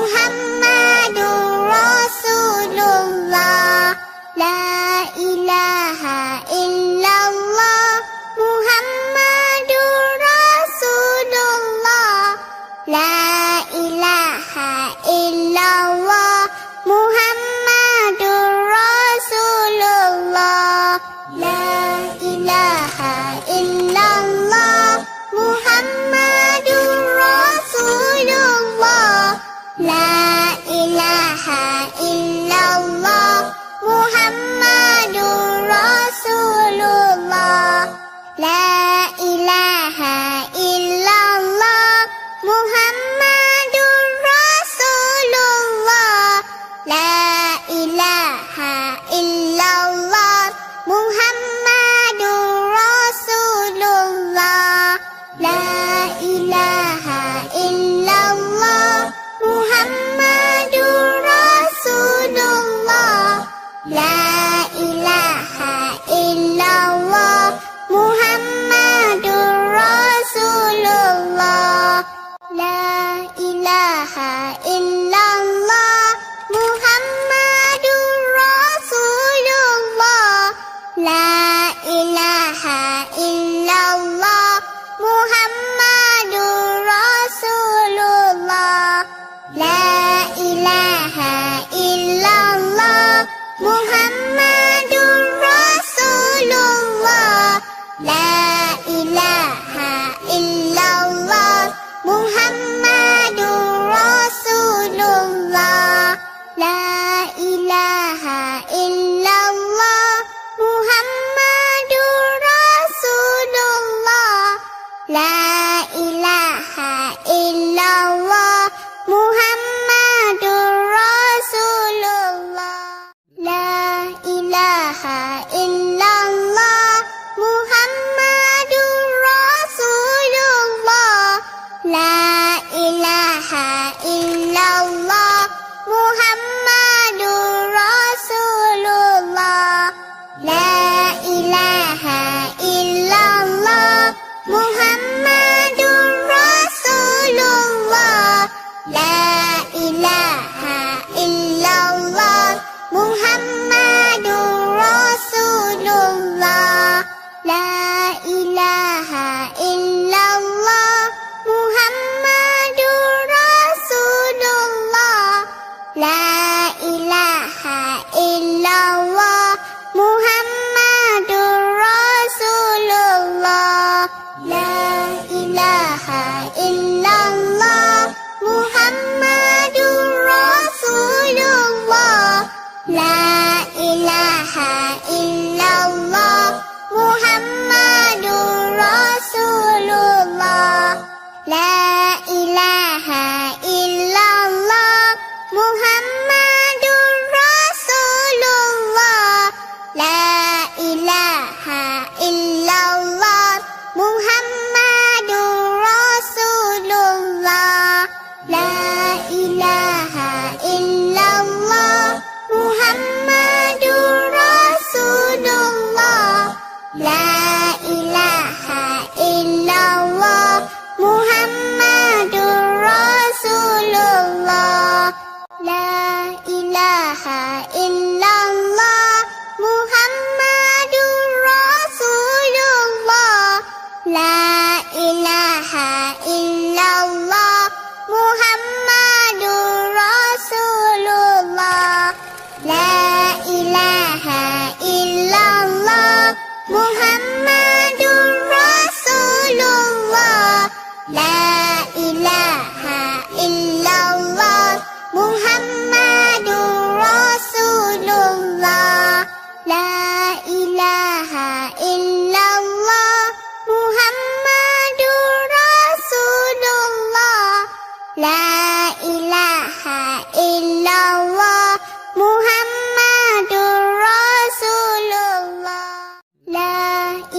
Muhammadur Rasulullah. La ilaha illallah Muhammadur Rasulullah. La ilaha illallah Muhammadur Rasulullah. La ilaha illallah Muhammadur Rasulullah. La ilaha illallah Muhammadur Rasulullah. La ilaha illallah Muhammadur Rasulullah. La ilaha illallah Muhammadur Rasulullah. La ilaha illallah Muhammadur Rasulullah. La ilaha illallah Muhammadur Rasulullah. La ilaha illallah Muhammadur Rasulullah. La ilaha illallah Muhammadur Rasulullah. La ilaha illallah Muhammadur Rasulullah. La ilaha illallah Muhammadur Rasulullah. La ilaha illallah Muhammadur Rasulullah. La ilaha illallah Muhammadur Rasulullah. La ilaha illallah Muhammadur Rasulullah. La ilaha illallah Muhammadur Rasulullah. La ilaha illallah Muhammadur Rasulullah. La ilaha illallah Muhammadur Rasulullah. La ilaha illallah Muhammadur Rasulullah. La ilaha illallah Muhammadur Rasulullah. La ilaha illallah Muhammadur Rasulullah. La ilaha illallah Muhammadur Rasulullah. La ilaha illallah Muhammadur Rasulullah. La ilaha illallah Muhammadur Rasulullah. La ilaha illallah Muhammadur Rasulullah. La ilaha illallah Muhammadur Rasulullah. La ilaha illallah Muhammadur Rasulullah. La ilaha illallah Muhammadur Rasulullah. La ilaha illallah Muhammadur Rasulullah. La ilaha illallah Muhammadur Rasulullah. La ilaha illallah Muhammadur Rasulullah. La ilaha illallah Muhammadur Rasulullah. La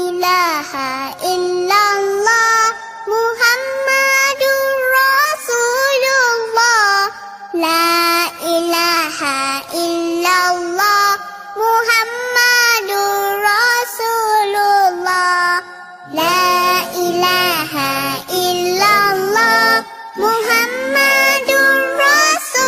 ilaha illallah Muhammadur Rasulullah. La ilaha illallah Muhammadur Rasulullah. La ilaha illallah Muhammadur Rasulullah.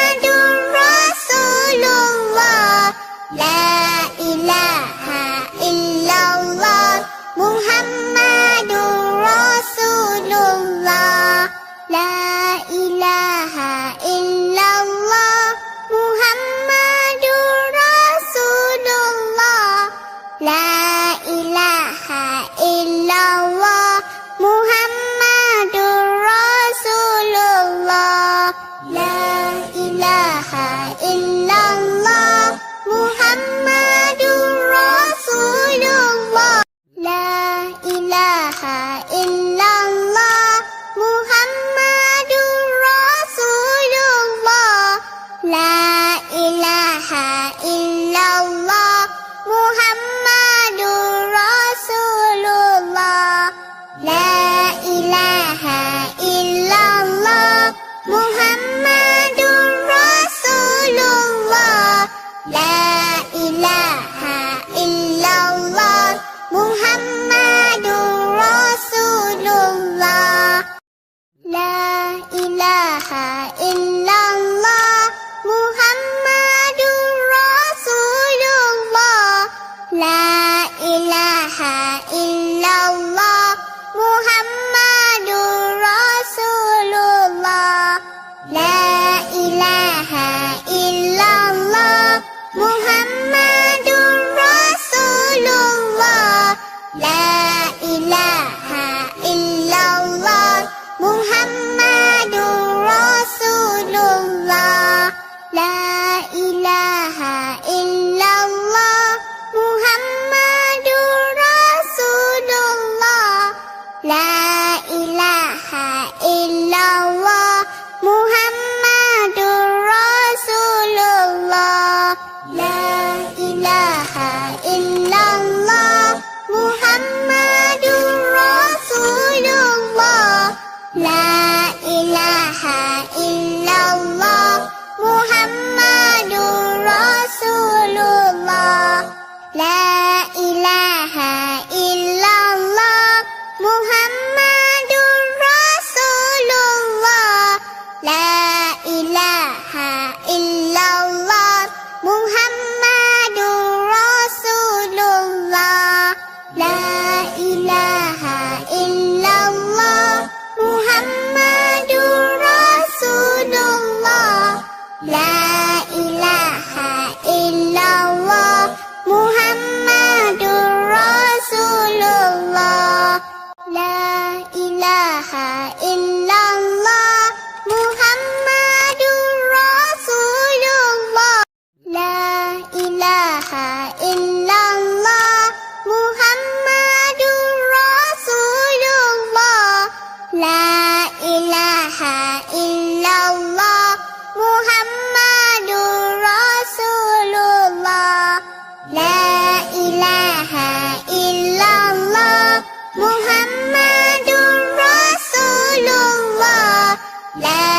ilaha illallah Muhammadur Rasulullah. La ilaha illallah Muhammadur Rasulullah. La ilaha illallah Muhammadur Rasulullah. La ilaha illallah Muhammadur Rasulullah. La ilaha illallah Muhammadur Rasulullah. La ilaha illallah Muhammadur Rasulullah. La ilaha illallah Muhammadur Rasulullah. La ilaha illallah Muhammadur Rasulullah. La ilaha illallah Muhammadur Rasulullah. La ilaha illallah Muhammadur Rasulullah. La ilaha illallah Muhammadur Rasulullah. La ilaha illallah Muhammadur Rasulullah. La ilaha illallah Muhammadur Rasulullah. La ilaha illallah Muhammadur Rasulullah. La ilaha illallah Muhammadur Rasulullah. La ilaha illallah Muhammadur Rasulullah. La ilaha illallah Muhammadur Rasulullah. La ilaha illallah Muhammadur Rasulullah. La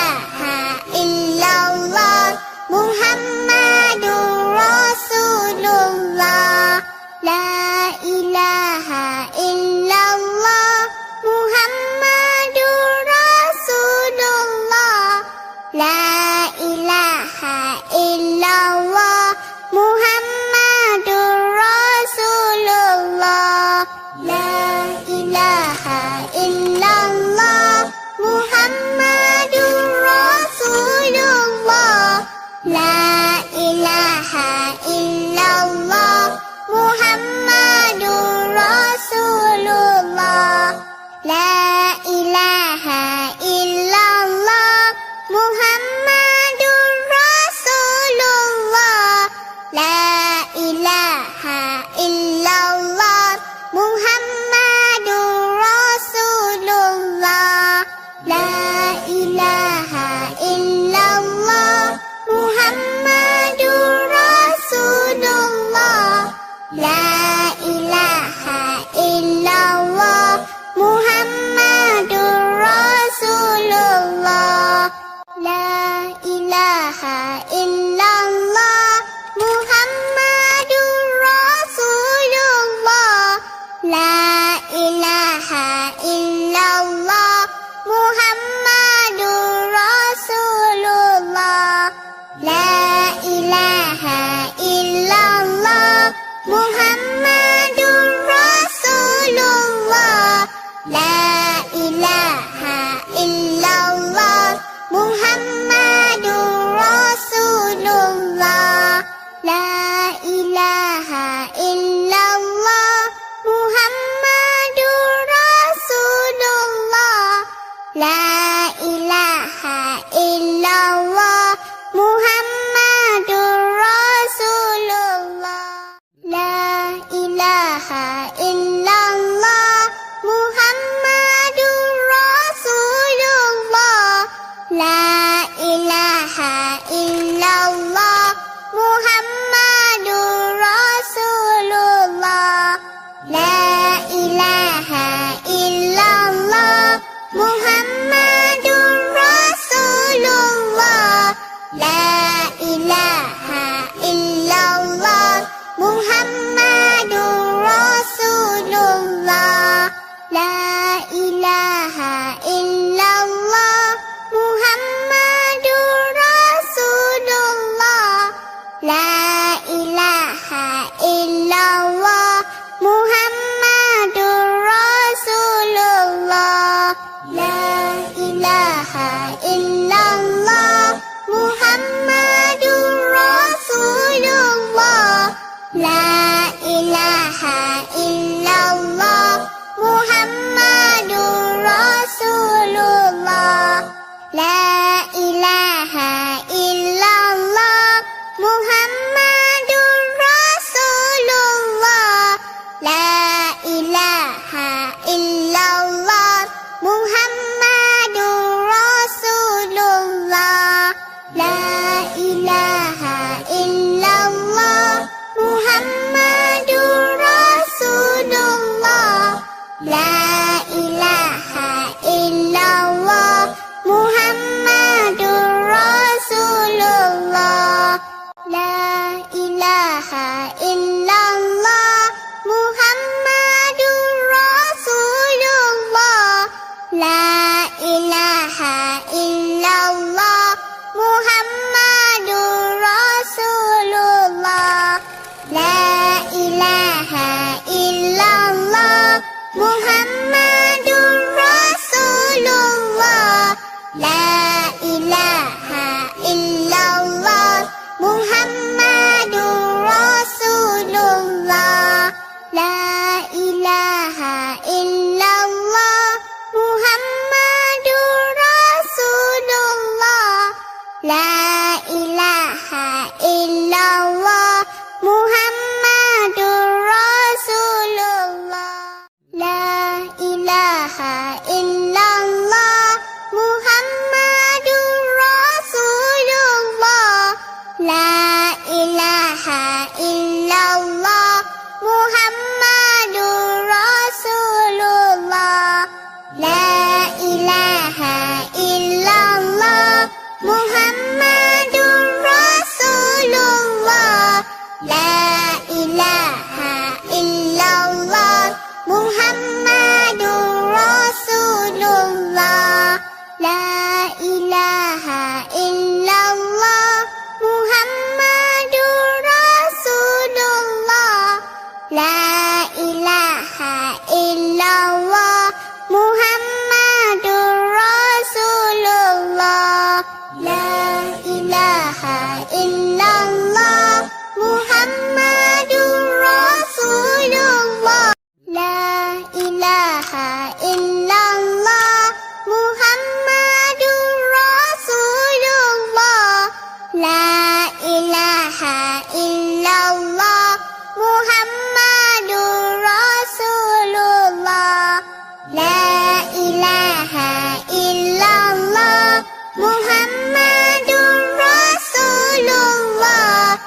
ilaha illallah Muhammadur Rasulullah. La ilaha illallah Muhammadur Rasulullah. La ilaha illallah Muhammadur Rasulullah. La ilaha illallah Muhammadur Rasulullah. La ilaha illallah Muhammadur Rasulullah. La ilaha illallah Muhammadur Rasulullah. La ilaha illallah Muhammadur Rasulullah. La ilaha illallah Muhammadur Rasulullah. La ilaha illallah Muhammadur Rasulullah. La ilaha illallah Muhammadur Rasulullah. La ilaha illallah Muhammadur Rasulullah. La ilaha illallah Muhammadur Rasulullah. La ilaha illallah Muhammadur Rasulullah. La ilaha illallah Muhammadur Rasulullah. La ilaha illallah Muhammadur Rasulullah. La ilaha illallah Muhammadur Rasulullah. La ilaha illallah Muhammadur Rasulullah. La ilaha illallah illallah Muhammadur Rasulullah. La ilaha illallah Muhammadur Rasulullah. La ilaha illallah Muhammadur Rasulullah. La ilaha illallah Muhammadur Rasulullah. La ilaha illallah Muhammadur Rasulullah. La ilaha illallah Muhammadur Rasulullah. La ilaha illallah Muhammadur Rasulullah. La ilaha illallah Muhammadur Rasulullah. La ilaha illallah Muhammadur Rasulullah. La ilaha illallah Muhammadur Rasulullah. La ilaha illallah Muhammadur Rasulullah. La ilaha illallah Muhammadur Rasulullah. La ilaha illallah Muhammadur Rasulullah. La ilaha illallah Muhammadur Rasulullah. La ilaha illallah Muhammadur Rasulullah. La ilaha illallah Muhammadur Rasulullah.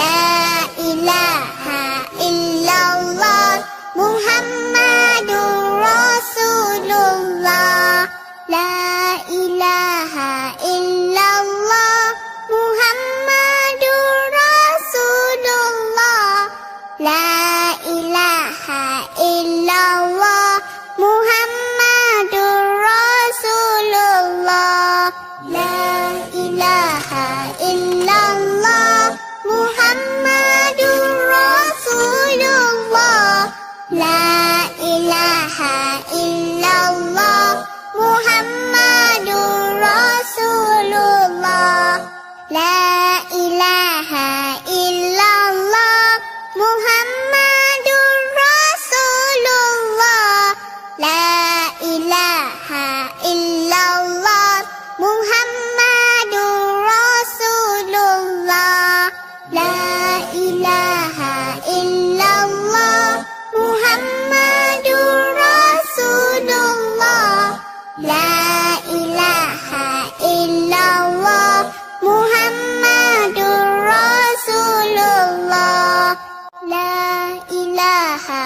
La ilaha illallah Muhammadur Rasulullah. La ilaha illallah Muhammadur Rasulullah. La ilaha illallah Muhammadur Rasulullah. La ilaha illallah Muhammadur Rasulullah. La ilaha illallah Muhammadur Rasulullah. La ilaha illallah Muhammadur Rasulullah. La ilaha illallah Muhammadur Rasulullah. La ilaha illallah Muhammadur Rasulullah. La ilaha illallah Muhammadur Rasulullah. La ilaha illallah Muhammadur Rasulullah. La ilaha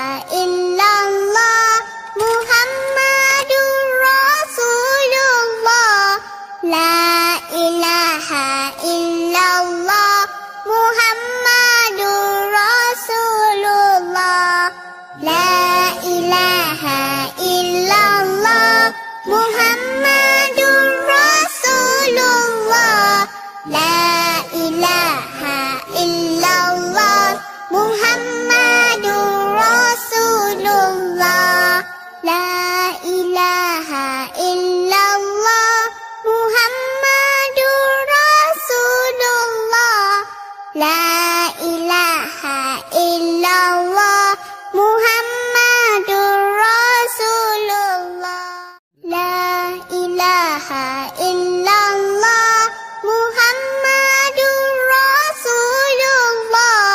illallah Muhammadur Rasulullah. La ilaha illallah Muhammadur Rasulullah. La ilaha illallah Muhammadur Rasulullah. La ilaha illallah Muhammadur Rasulullah. La ilaha illallah Muhammadur Rasulullah.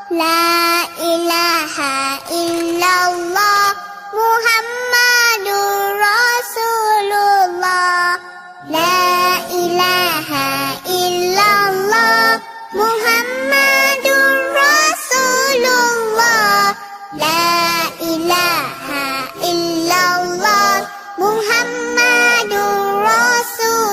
La ilaha illallah Muhammadur Rasulullah. La ilaha illallah Muhammadur Rasulullah. La ilaha illallah Muhammadur Rasulullah.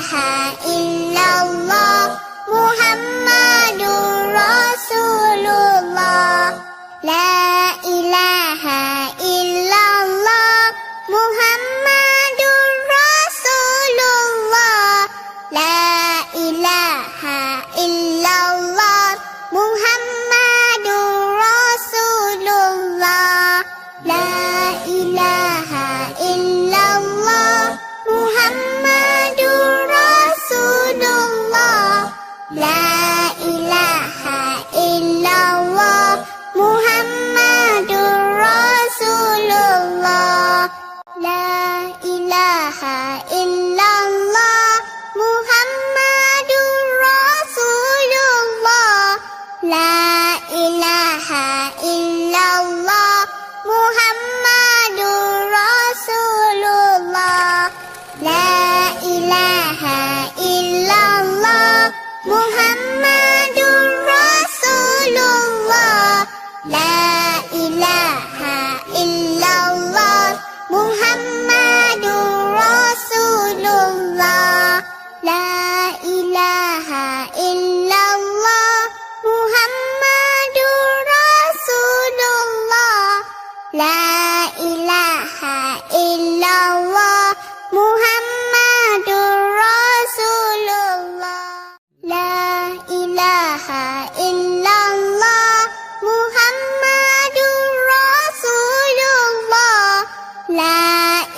ilaha illallah Muhammadur Rasulullah. La ilaha illallah Muhammadur Rasulullah. La ilaha illallah Muhammadur Rasulullah. La ilaha illallah Muhammadur Rasulullah. La ilaha illallah Muhammadur Rasulullah. La ilaha illallah Muhammadur Rasulullah. La ilaha illallah Muhammadur Rasulullah. La ilaha illallah Muhammadur Rasulullah. La ilaha illallah Muhammadur Rasulullah. La ilaha illallah Muhammadur Rasulullah. La ilaha illallah Muhammadur Rasulullah. La ilaha illallah Muhammadur Rasulullah. La ilaha illallah Muhammadur Rasulullah. La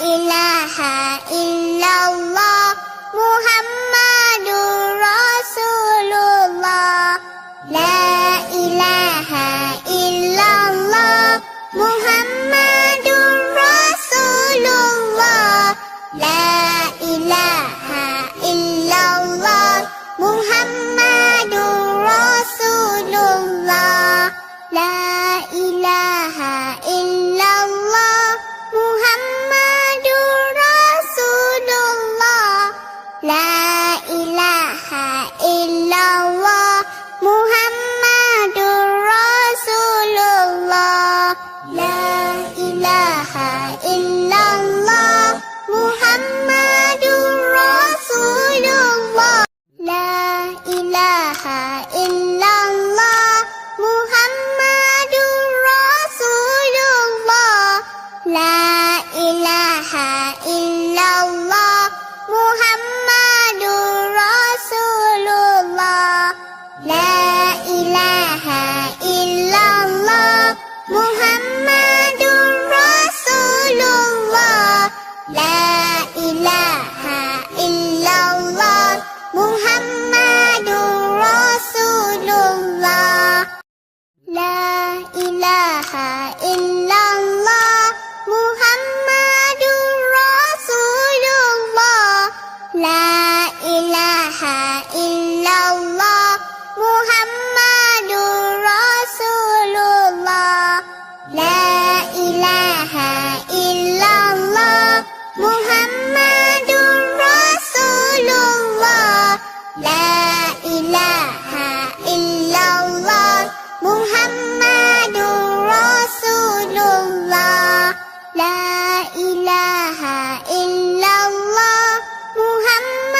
ilaha illallah Muhammadur Rasulullah. La ilaha illallah Muhammadur Rasulullah. La ilaha illallah Muhammadur Rasulullah. La ilaha illallah Muhammadur Rasulullah. La ilaha illallah Muhammadur Rasulullah. La ilaha illallah Muhammadur Rasulullah. La ilaha illallah Muhammadur Rasulullah. La ilaha illallah Muhammadur Rasulullah. La ilaha illallah Muhammadur Rasulullah. La ilaha illallah Muhammadur Rasulullah. La ilaha illallah Muhammadur Rasulullah. La ilaha illallah Muhammadur Rasulullah. La ilaha illallah Muhammadur Rasulullah. La ilaha illallah Muhammadur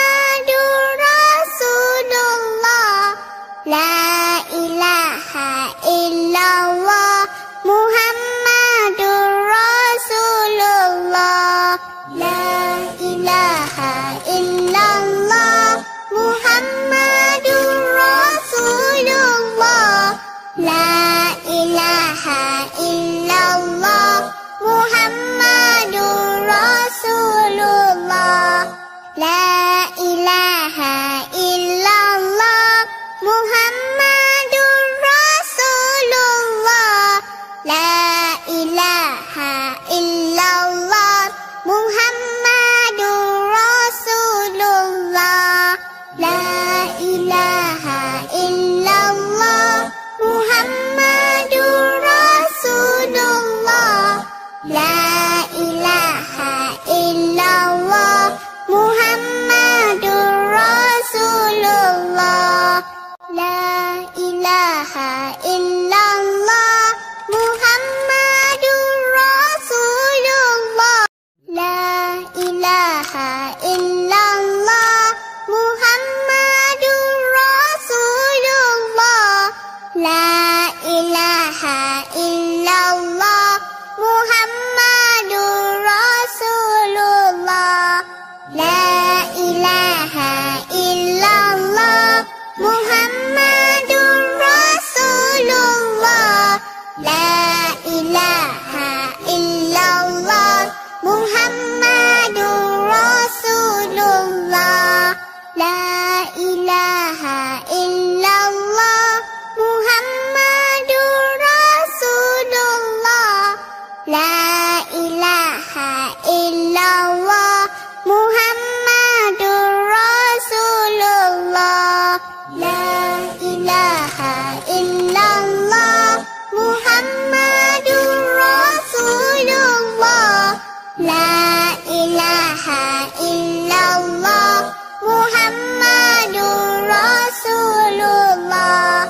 La ilaha illallah Muhammadur Rasulullah. La ilaha illallah Muhammadur Rasulullah. La ilaha illallah Muhammadur Rasulullah. La ilaha illallah Muhammadur Rasulullah.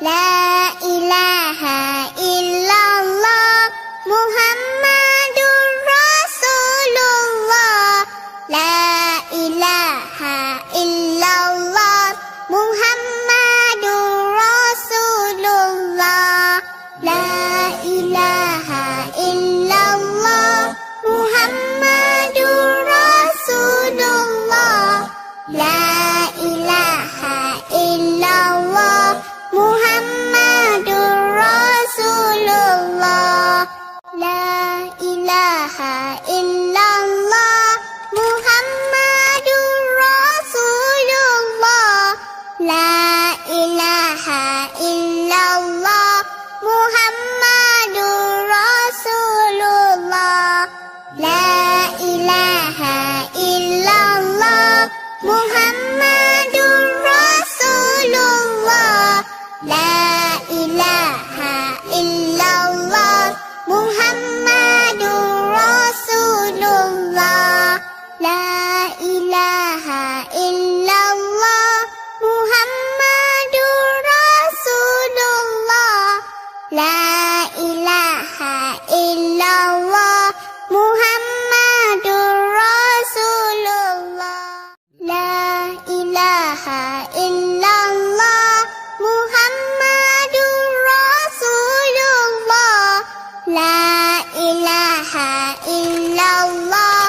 La ilaha illallah Muhammadur Rasulullah. La ilaha illallah Muhammadur Rasulullah. La ilaha illallah Muhammadur Rasulullah. La ilaha illallah Muhammadur Rasulullah. La ilaha illallah Muhammadur Rasulullah. La ilaha illallah Muhammadur Rasulullah. La ilaha illallah Muhammadur Rasulullah. La ilaha illallah Muhammadur Rasulullah. La ilaha illallah Muhammadur Rasulullah. La ilaha illallah Muhammadur Rasulullah. La ilaha illallah Muhammadur Rasulullah. La ilaha illallah Muhammadur Rasulullah. La ilaha illallah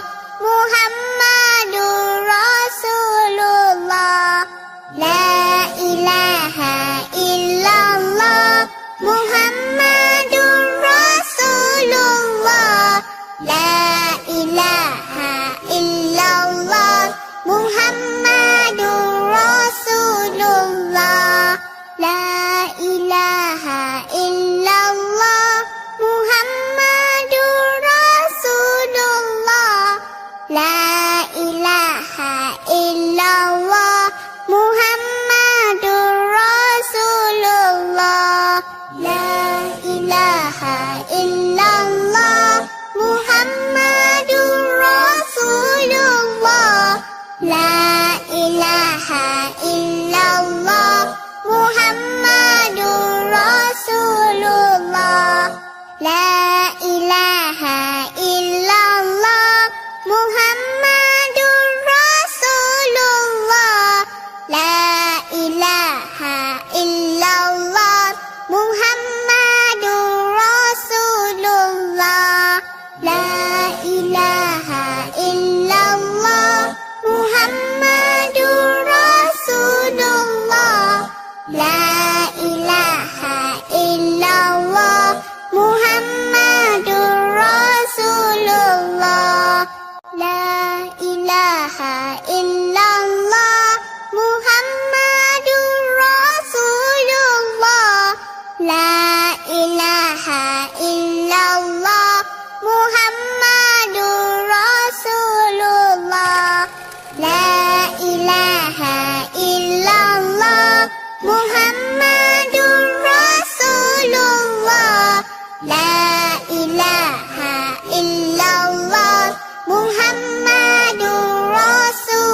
Muhammadur Rasulullah. La ilaha illallah Muhammadur Rasulullah. La ilaha illallah Muhammadur Rasulullah. La ilaha illallah Muhammadur Rasulullah. La ilaha illallah Muhammadur Rasulullah. La ilaha illallah Muhammadur Rasulullah. La ilaha illallah Muhammadur Rasulullah. La ilaha illallah Muhammadur Rasulullah. La ilaha illallah Muhammadur Rasulullah. La ilaha illallah Muhammadur Rasulullah. La ilaha illallah Muhammadur Rasulullah. La ilaha illallah Muhammadur Rasulullah. La ilaha illallah Muhammadur Rasulullah. La ilaha illallah Muhammadur Rasulullah.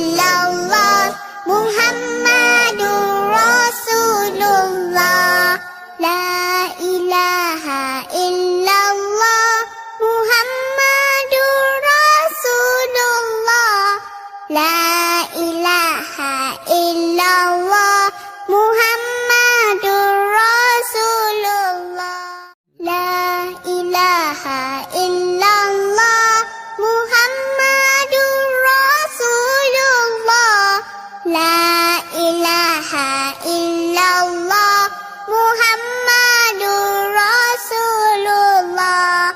La ilaha illallah Muhammadur Rasulullah. La ilaha illallah Muhammadur Rasulullah. La ilaha illallah Muhammadur Rasulullah.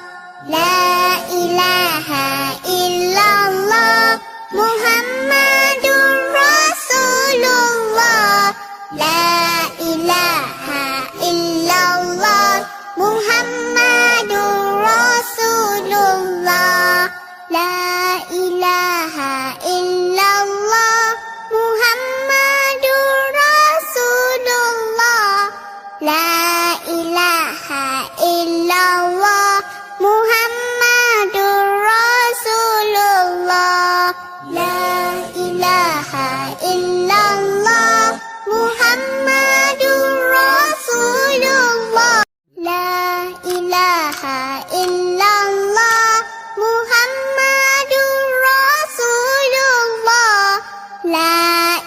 La ilaha illallah Muhammadur Rasulullah. La ilaha illallah Muhammadur Rasulullah. La ilaha illallah Muhammadur Rasulullah. La ilaha illallah Muhammadur Rasulullah. La ilaha illallah Muhammadur Rasulullah. La ilaha illallah Muhammadur Rasulullah. La ilaha illallah Muhammadur Rasulullah. La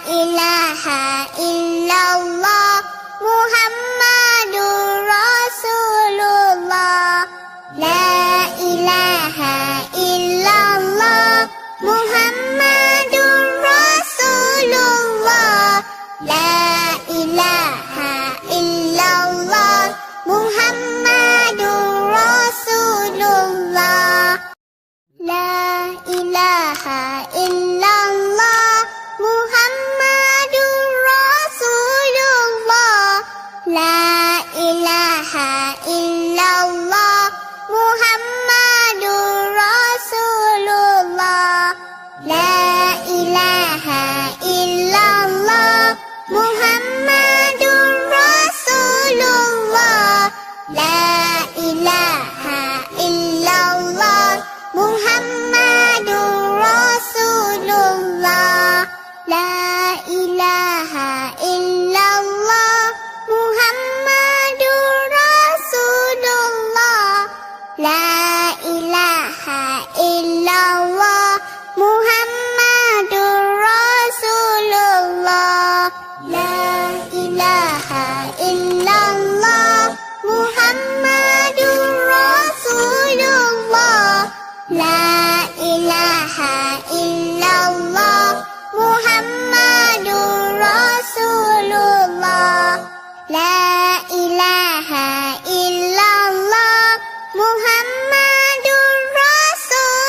ilaha illallah Muhammadur Rasulullah. La ilaha illallah Muhammadur Rasulullah. La ilaha illallah Muhammadur Rasulullah. La ilaha illallah Muhammadur Rasulullah. La ilaha illallah Muhammadur Rasulullah. La ilaha illallah Muhammadur Rasulullah. La ilaha illallah Muhammadur Rasulullah. La ilaha illallah Muhammadur Rasulullah. La ilaha illallah Muhammadur Rasulullah. La ilaha illallah Muhammadur Rasulullah. La ilaha illallah Muhammadur Rasulullah. La ilaha illallah Muhammadur Rasulullah. La ilaha illallah Muhammadur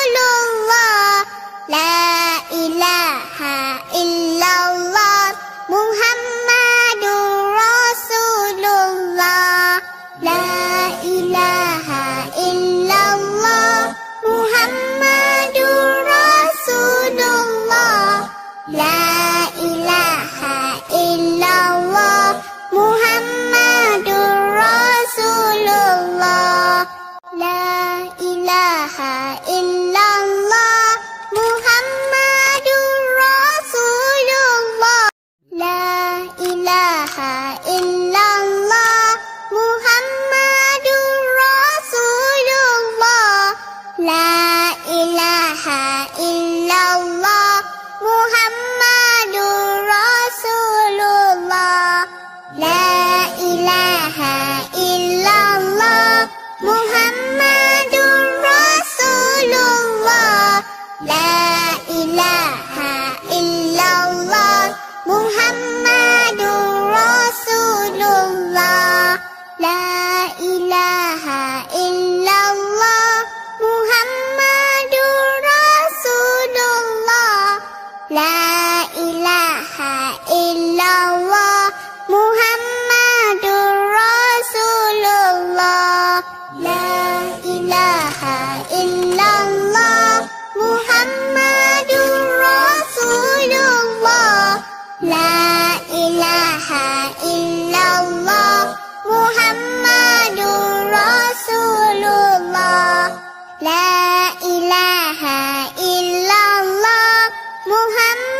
Rasulullah. La ilaha illallah Muhammadur Rasulullah. La ilaha illallah Muhammadur Rasulullah. La ilaha illallah Muhammadur Rasulullah. La ilaha illallah Muhammadur Rasulullah. La ilaha illallah Muhammadur Rasulullah. La ilaha illallah Muhammadur Rasulullah. La ilaha illallah Muhammadur Rasulullah. La ilaha illallah Muhammadur Rasulullah. La ilaha illallah Muhammadur Rasulullah. La ilaha illallah Muhammadur Rasulullah. La ilaha illallah Muhammadur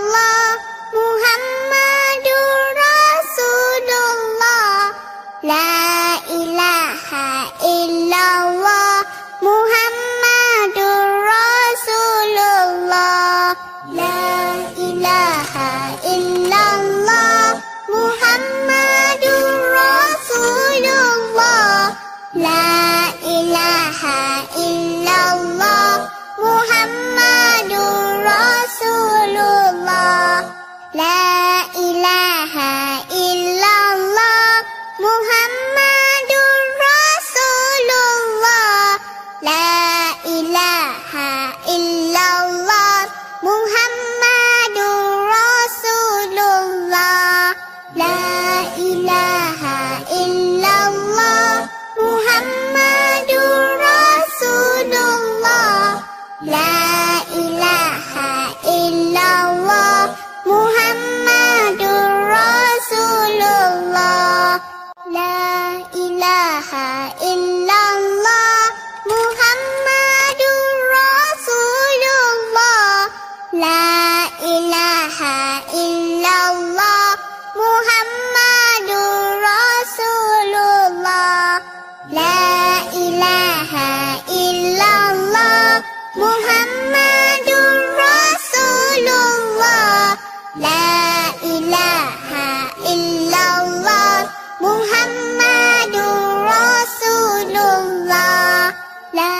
illallah Muhammadur Rasulullah. La ilaha illallah Muhammadur Rasulullah. La ilaha illallah Muhammadur Rasulullah. La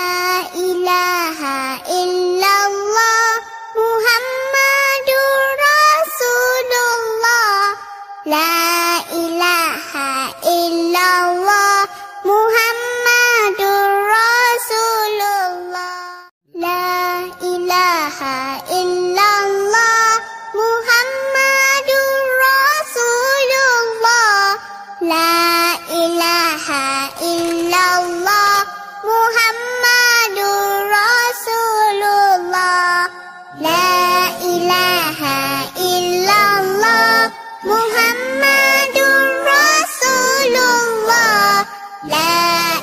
ilaha illallah Muhammadur Rasulullah. La ilaha illallah Muhammadur Rasulullah. La ilaha illallah Muhammadur Rasulullah. La ilaha illallah Muhammadur Rasulullah. La ilaha illallah Muhammadur Rasulullah. La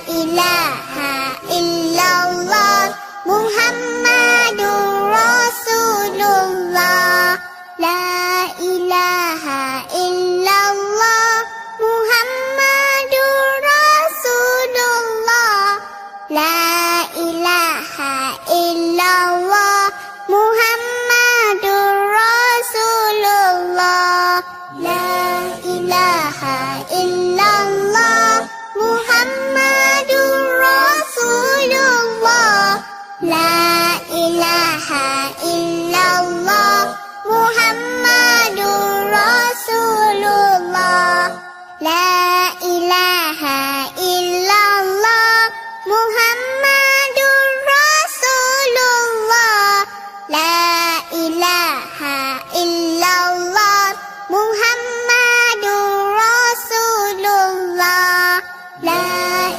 ilaha illallah Muhammadur Rasulullah. La ilaha illallah Muhammadur Rasulullah. La ilaha illallah Muhammadur Rasulullah. La ilaha illallah Muhammadur Rasulullah. La ilaha illallah Muhammadur Rasulullah. La ilaha illallah Muhammadur Rasulullah. La ilaha illallah Muhammadur Rasulullah. La ilaha illallah Muhammadur Rasulullah. La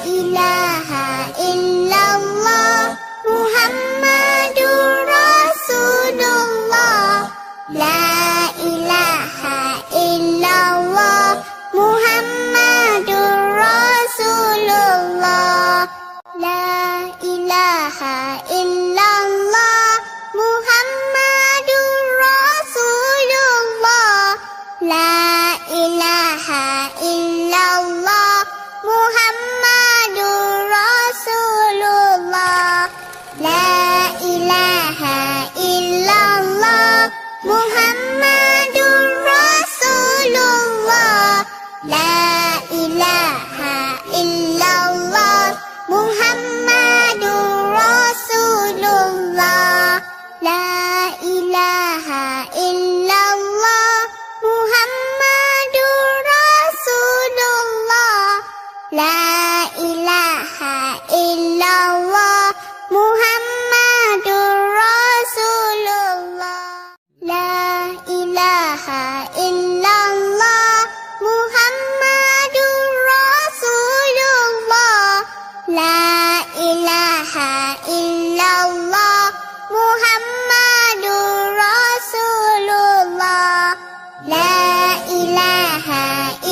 ilaha illallah Muhammadur Rasulullah. La ilaha illallah Muhammadur Rasulullah. La ilaha illallah Muhammadur Rasulullah. La ilaha illallah Muhammadur Rasulullah. La ilaha illallah Muhammadur Rasulullah. La ilaha illallah Muhammadur Rasulullah. La ilaha illallah Muhammadur Rasulullah. La ilaha illallah Muhammadur Rasulullah. La ilaha illallah Muhammadur Rasulullah. La ilaha illallah Muhammadur Rasulullah. La ilaha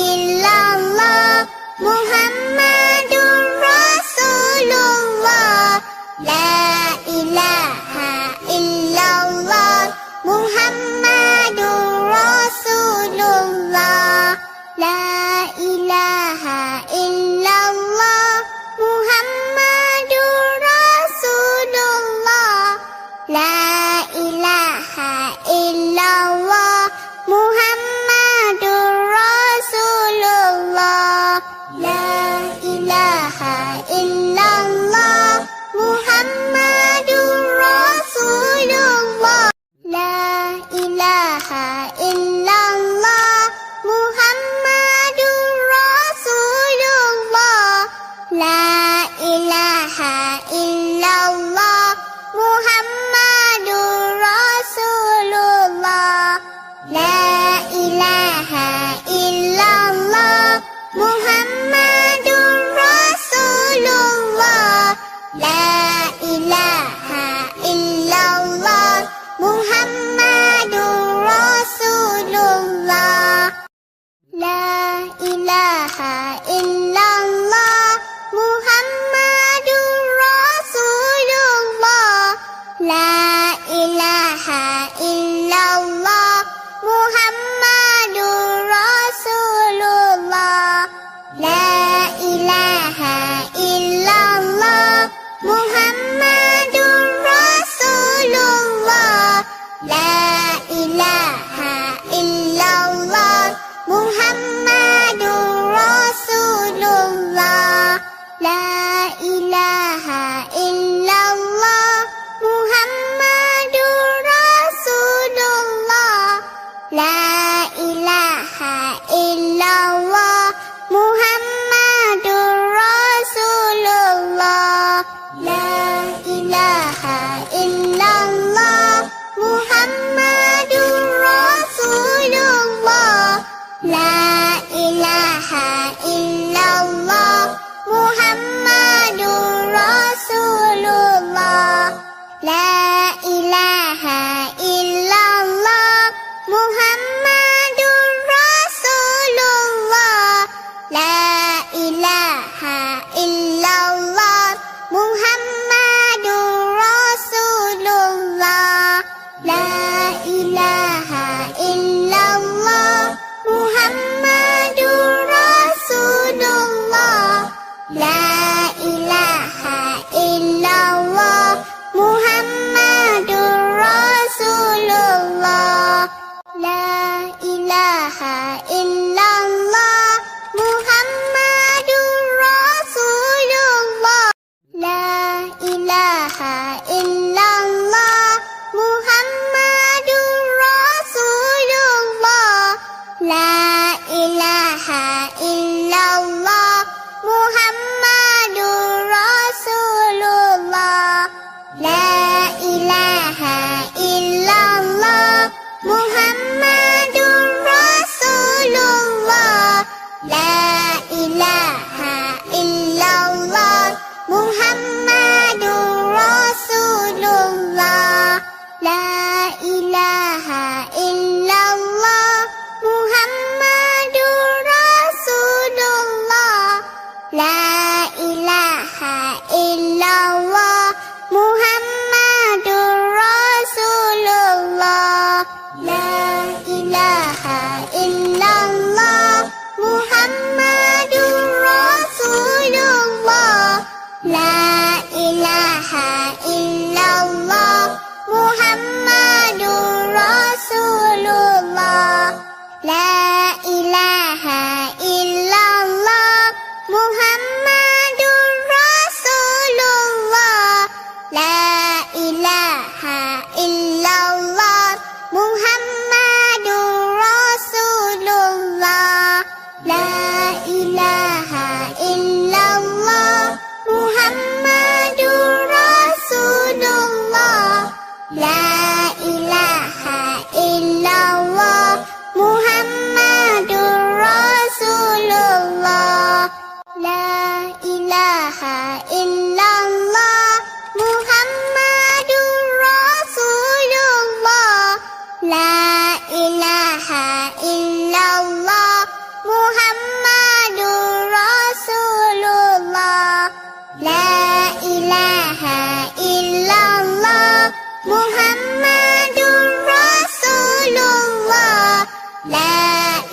illallah Muhammadur Rasulullah. La ilaha illallah Muhammadur Rasulullah. La ilaha illallah Muhammadur Rasulullah. La ilaha illallah Muhammadur Rasulullah. La ilaha illallah Muhammadur Rasulullah. La ilaha illallah Muhammadur Rasulullah. La ilaha illallah Muhammadur Rasulullah. La ilaha illallah Muhammadur Rasulullah. La ilaha illallah Muhammadur Rasulullah. La ilaha illallah La ilaha illallah Muhammadur Rasulullah. La ilaha illallah Muhammadur Rasulullah. La ilaha illallah Muhammadur Rasulullah. La ilaha illallah Muhammadur Rasulullah. La ilaha illallah Muhammadur Rasulullah. La ilaha illallah Muhammadur Rasulullah. La ilaha illallah Muhammadur Rasulullah. La ilaha illallah Muhammadur Rasulullah. La ilaha illallah Muhammadur Rasulullah. La ilaha illallah Muhammadur Rasulullah. La ilaha illallah Muhammadur Rasulullah. La ilaha illallah Muhammadur Rasulullah. La ilaha illallah Muhammadur Rasulullah. La ilaha illallah Muhammadur Rasulullah. La ilaha illallah Muhammadur Rasulullah. La ilaha illallah Muhammadur Rasulullah. La ilaha illallah Muhammadur Rasulullah. La ilaha illallah Muhammadur Rasulullah. La ilaha illallah Muhammadur Rasulullah. La ilaha illallah Muhammadur Rasulullah. La ilaha illallah Muhammadur Rasulullah. La ilaha illallah Muhammadur Rasulullah. La ilaha illallah Muhammadur Rasulullah. La ilaha illallah Muhammadur Rasulullah. La ilaha illallah Muhammadur Rasulullah. La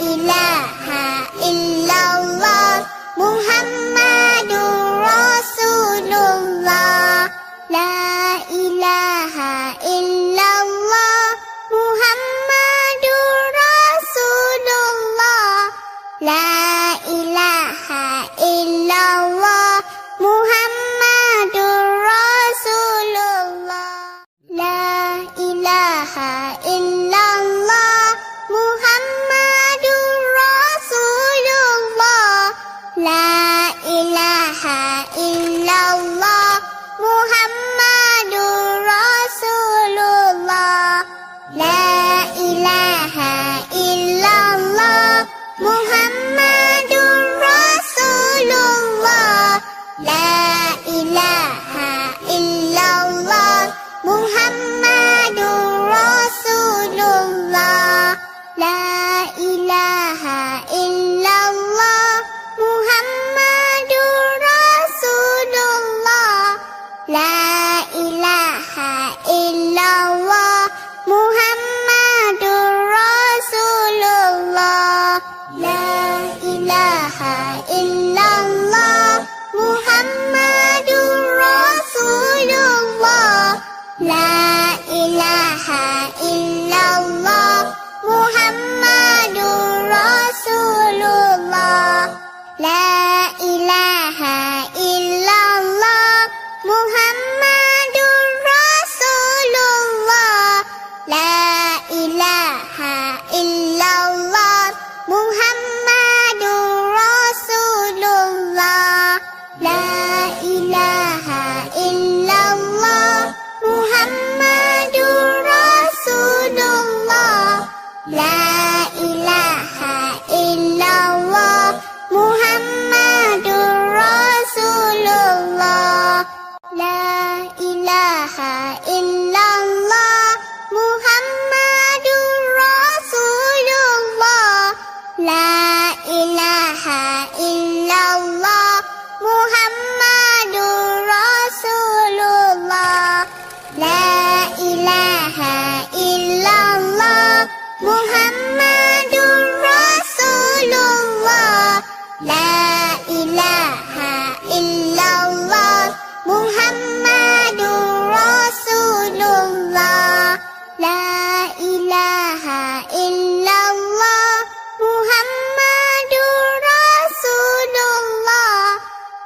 ilaha illallah Muhammadur Rasulullah. La ilaha illallah Muhammadur Rasulullah. La ilaha illallah Muhammadur Rasulullah. La ilaha illallah Muhammadur Rasulullah. La ilaha illallah Muhammadur Rasulullah. La ilaha illallah Muhammadur Rasulullah. La ilaha illallah Muhammadur Rasulullah. La ilaha illallah Muhammadur Rasulullah. La ilaha illallah Muhammadur Rasulullah. La ilaha illallah Muhammadur Rasulullah. La ilaha illallah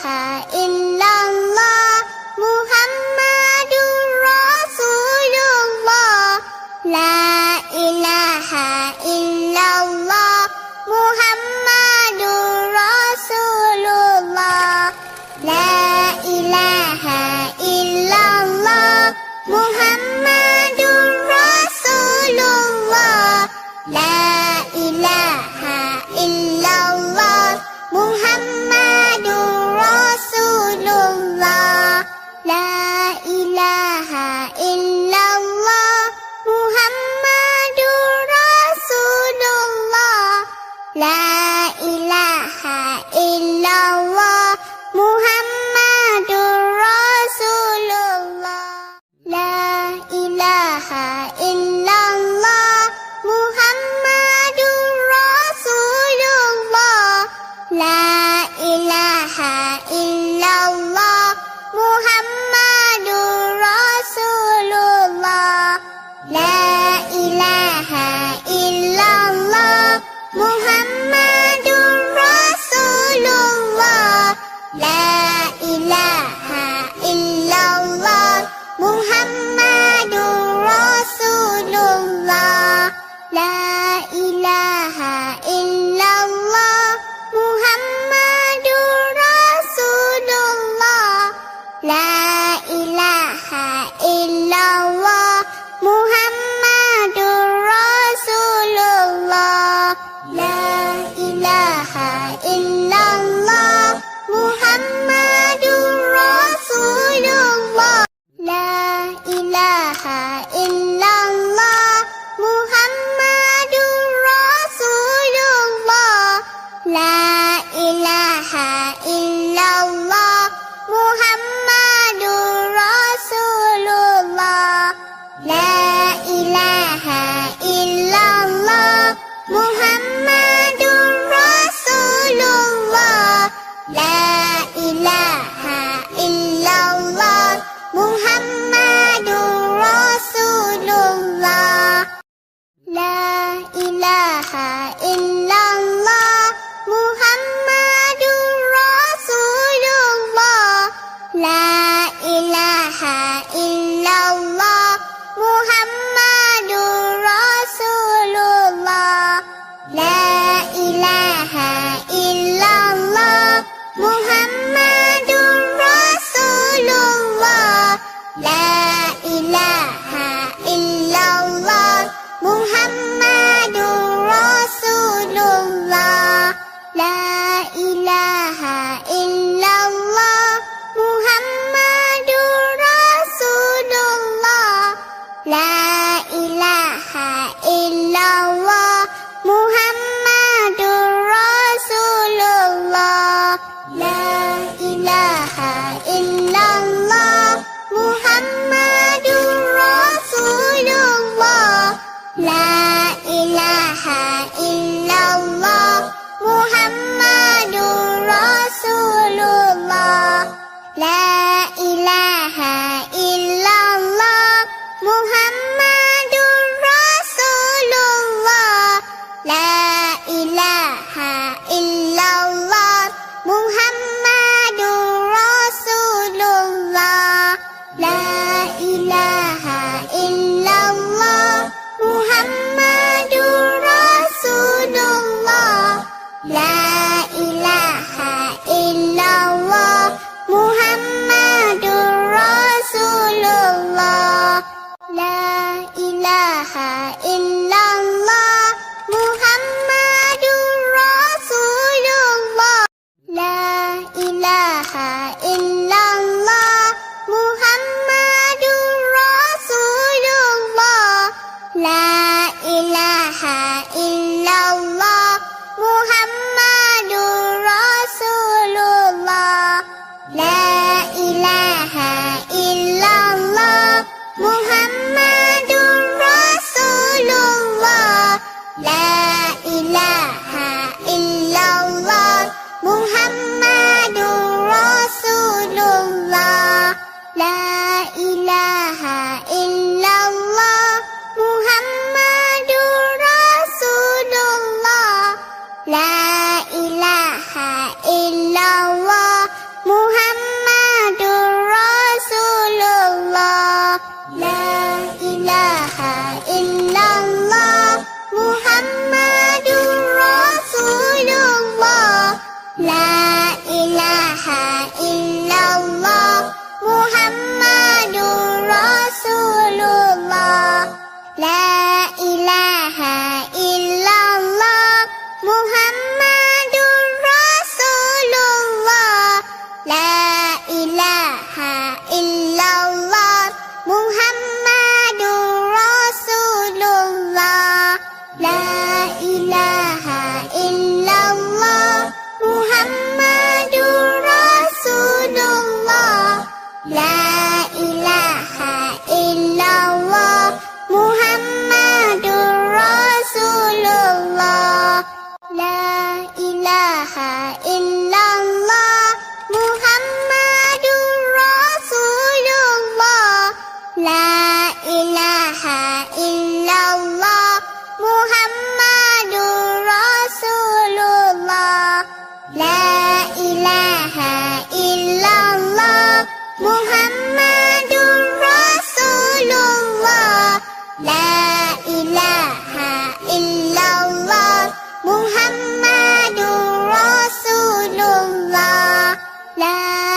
ilaha illallah Muhammadur Rasulullah. La ilaha illallah Muhammadur Rasulullah. La ilaha illallah Muhammadur Rasulullah. La ilaha illallah Muhammadur Rasulullah. La ilaha illallah Muhammadur Rasulullah. La ilaha illallah Muhammadur Rasulullah. La ilaha illallah Muhammadur Rasulullah. La ilaha illallah Muhammadur Rasulullah. La ilaha illallah Muhammadur Rasulullah. La ilaha illallah Muhammadur Rasulullah. La ilaha illallah Muhammadur Rasulullah. La ilaha illallah Muhammadur Rasulullah. La ilaha illallah Muhammadur Rasulullah. La ilaha illallah Muhammadur Rasulullah. La ilaha illallah Muhammadur Rasulullah. La ilaha illallah Muhammadur Rasulullah. La ilaha illallah Muhammadur Rasulullah. La ilaha illallah Muhammadur Rasulullah. La ilaha illallah Muhammadur Rasulullah. La ilaha illallah Muhammadur Rasulullah. La ilaha illallah Muhammadur Rasulullah. La ilaha illallah Muhammadur Rasulullah. La ilaha illallah Muhammadur Rasulullah. La ilaha illallah Muhammadur Rasulullah. La ilaha illallah Muhammadur Rasulullah. La ilaha illallah Muhammadur Rasulullah. La ilaha illallah Muhammadur Rasulullah. لا إله إلا الله محمد رسول الله لا إله إلا الله محمد رسول الله لا إله إلا الله محمد رسول الله لا إله إلا الله محمد رسول الله لا إله إلا الله محمد رسول الله لا إله إلا الله محمد رسول الله لا إله إلا الله محمد رسول الله لا